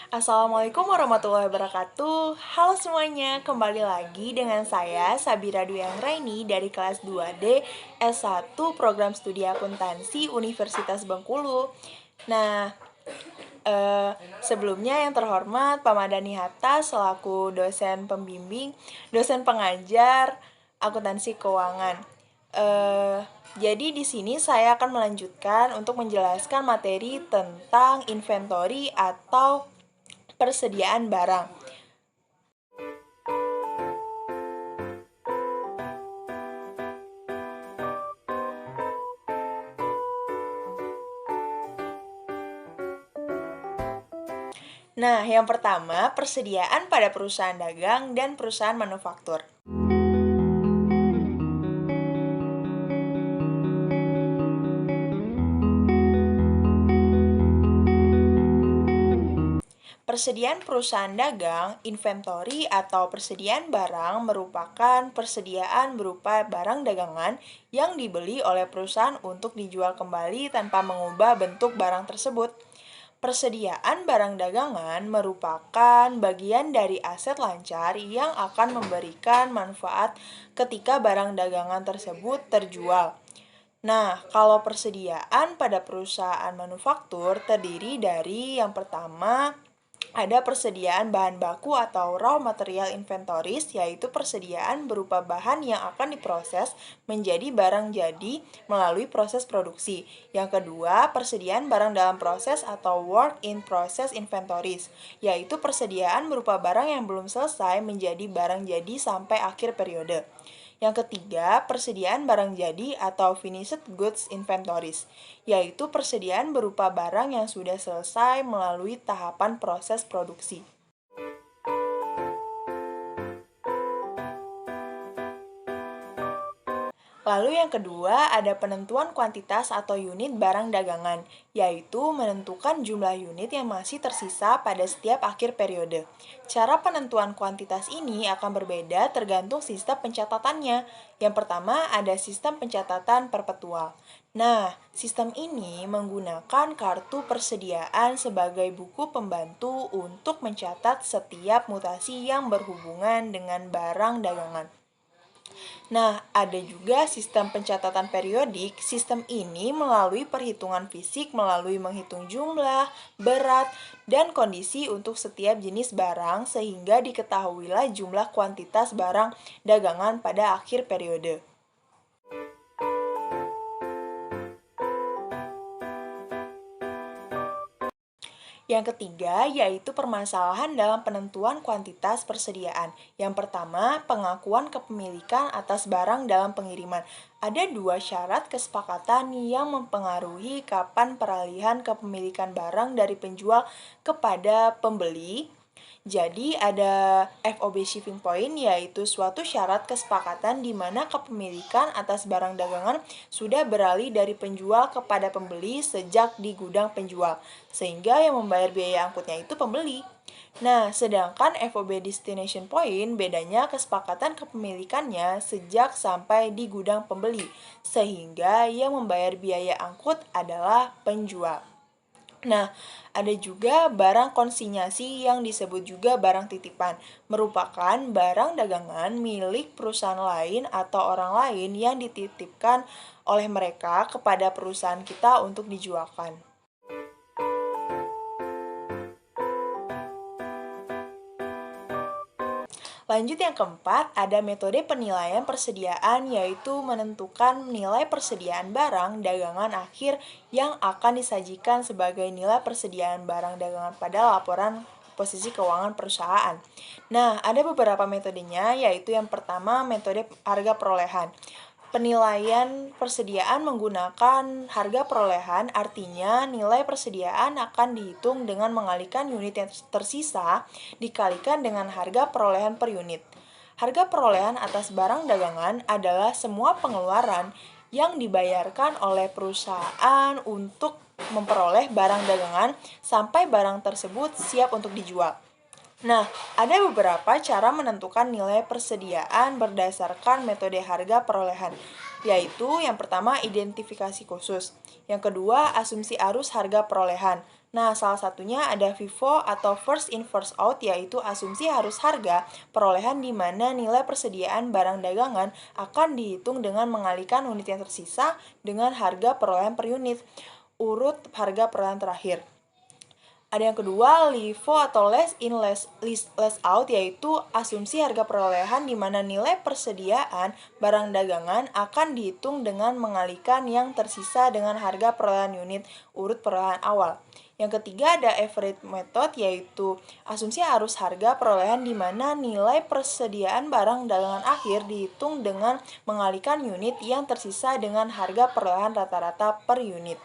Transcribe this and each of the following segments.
Assalamualaikum warahmatullahi wabarakatuh. Halo semuanya, kembali lagi dengan saya Sabira Dwi Anggraini dari kelas 2D S1 Program Studi Akuntansi Universitas Bengkulu. Nah, sebelumnya yang terhormat Pak Madani Hatta selaku dosen pembimbing, dosen pengajar akuntansi keuangan. Jadi di sini saya akan melanjutkan untuk menjelaskan materi tentang inventory atau persediaan barang. Nah, yang pertama, persediaan pada perusahaan dagang dan perusahaan manufaktur. Persediaan perusahaan dagang, inventory atau persediaan barang merupakan persediaan berupa barang dagangan yang dibeli oleh perusahaan untuk dijual kembali tanpa mengubah bentuk barang tersebut. Persediaan barang dagangan merupakan bagian dari aset lancar yang akan memberikan manfaat ketika barang dagangan tersebut terjual. Nah, kalau persediaan pada perusahaan manufaktur terdiri dari yang pertama ada persediaan bahan baku atau raw material inventories, yaitu persediaan berupa bahan yang akan diproses menjadi barang jadi melalui proses produksi. Yang kedua, persediaan barang dalam proses atau work in process inventories, yaitu persediaan berupa barang yang belum selesai menjadi barang jadi sampai akhir periode. Yang ketiga, persediaan barang jadi atau finished goods inventories, yaitu persediaan berupa barang yang sudah selesai melalui tahapan proses produksi. Lalu yang kedua ada penentuan kuantitas atau unit barang dagangan, yaitu menentukan jumlah unit yang masih tersisa pada setiap akhir periode. Cara penentuan kuantitas ini akan berbeda tergantung sistem pencatatannya. Yang pertama ada sistem pencatatan perpetual. Nah, sistem ini menggunakan kartu persediaan sebagai buku pembantu untuk mencatat setiap mutasi yang berhubungan dengan barang dagangan. Nah, ada juga sistem pencatatan periodik. Sistem ini melalui perhitungan fisik melalui menghitung jumlah, berat, dan kondisi untuk setiap jenis barang sehingga diketahuilah jumlah kuantitas barang dagangan pada akhir periode. Yang ketiga, yaitu permasalahan dalam penentuan kuantitas persediaan. Yang pertama, pengakuan kepemilikan atas barang dalam pengiriman. Ada dua syarat kesepakatan yang mempengaruhi kapan peralihan kepemilikan barang dari penjual kepada pembeli. Jadi ada FOB shipping point, yaitu suatu syarat kesepakatan di mana kepemilikan atas barang dagangan sudah beralih dari penjual kepada pembeli sejak di gudang penjual, sehingga yang membayar biaya angkutnya itu pembeli. Nah, sedangkan FOB destination point bedanya kesepakatan kepemilikannya sejak sampai di gudang pembeli, sehingga yang membayar biaya angkut adalah penjual. Nah, ada juga barang konsinyasi yang disebut juga barang titipan, merupakan barang dagangan milik perusahaan lain atau orang lain yang dititipkan oleh mereka kepada perusahaan kita untuk dijualkan. Lanjut yang keempat, ada metode penilaian persediaan, yaitu menentukan nilai persediaan barang dagangan akhir yang akan disajikan sebagai nilai persediaan barang dagangan pada laporan posisi keuangan perusahaan. Nah, ada beberapa metodenya, yaitu yang pertama metode harga perolehan. Penilaian persediaan menggunakan harga perolehan, artinya nilai persediaan akan dihitung dengan mengalihkan unit yang tersisa dikalikan dengan harga perolehan per unit. Harga perolehan atas barang dagangan adalah semua pengeluaran yang dibayarkan oleh perusahaan untuk memperoleh barang dagangan sampai barang tersebut siap untuk dijual. Nah, ada beberapa cara menentukan nilai persediaan berdasarkan metode harga perolehan, yaitu yang pertama identifikasi khusus, yang kedua asumsi arus harga perolehan, Nah, salah satunya ada FIFO atau first in first out, yaitu asumsi harus harga perolehan di mana nilai persediaan barang dagangan akan dihitung dengan mengalihkan unit yang tersisa dengan harga perolehan per unit, urut harga perolehan terakhir. Ada yang kedua, LIFO atau less in less out, yaitu asumsi harga perolehan di mana nilai persediaan barang dagangan akan dihitung dengan mengalihkan yang tersisa dengan harga perolehan unit urut perolehan awal. Yang ketiga ada average method, yaitu asumsi arus harga perolehan di mana nilai persediaan barang dagangan akhir dihitung dengan mengalihkan unit yang tersisa dengan harga perolehan rata-rata per unit.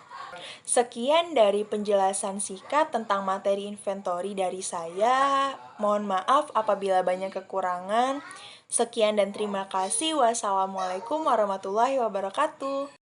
Sekian dari penjelasan singkat tentang materi inventory dari saya. Mohon maaf apabila banyak kekurangan. Sekian dan terima kasih. Wassalamualaikum warahmatullahi wabarakatuh.